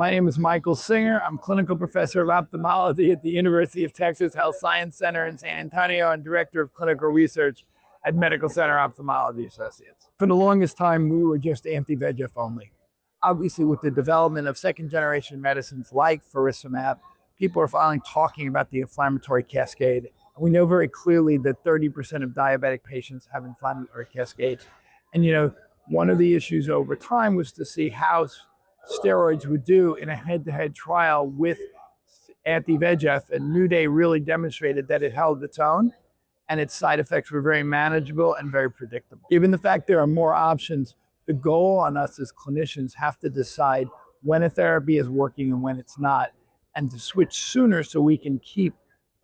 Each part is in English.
My name is Michael Singer. I'm clinical professor of ophthalmology at the University of Texas Health Science Center in San Antonio and director of clinical research at Medical Center Ophthalmology Associates. For the longest time, we were just anti-VEGF only. Obviously, with the development of second-generation medicines like faricimab, people are finally talking about the inflammatory cascade. And we know very clearly that 30% of diabetic patients have inflammatory cascade. And one of the issues over time was to see how steroids would do in a head-to-head trial with anti-VEGF, and New Day really demonstrated that it held its own and its side effects were very manageable and very predictable. Given the fact there are more options, the goal on us as clinicians have to decide when a therapy is working and when it's not, and to switch sooner so we can keep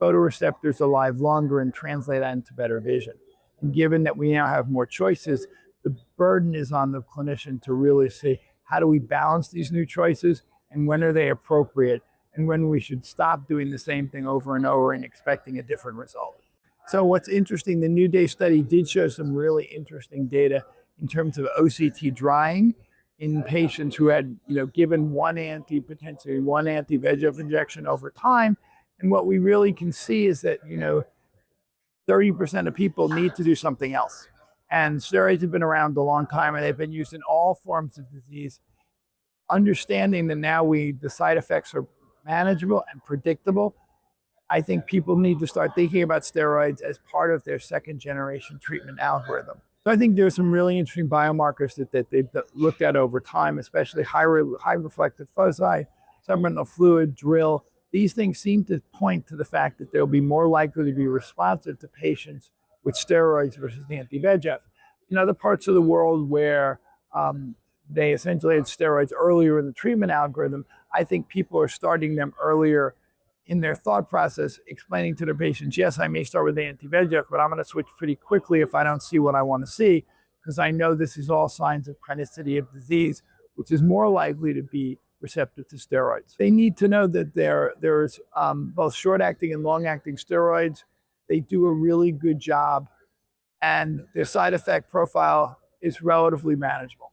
photoreceptors alive longer and translate that into better vision. And given that we now have more choices, the burden is on the clinician to really see how do we balance these new choices and when are they appropriate and when we should stop doing the same thing over and over and expecting a different result. So what's interesting, the New Day study did show some really interesting data in terms of OCT drying in patients who had given potentially one anti-VEGF injection over time. And what we really can see is that 30% of people need to do something else. And steroids have been around a long time and they've been used in all forms of disease. Understanding that now the side effects are manageable and predictable, I think people need to start thinking about steroids as part of their second generation treatment algorithm. So I think there's some really interesting biomarkers that they've looked at over time, especially high reflective foci, subretinal fluid, drill. These things seem to point to the fact that they'll be more likely to be responsive to patients with steroids versus anti-VEGF. In other parts of the world where they essentially had steroids earlier in the treatment algorithm, I think people are starting them earlier in their thought process, explaining to their patients, yes, I may start with anti-VEGF, but I'm going to switch pretty quickly if I don't see what I want to see, because I know this is all signs of chronicity of disease, which is more likely to be receptive to steroids. They need to know that there's both short-acting and long-acting steroids. They do a really good job, and their side effect profile is relatively manageable.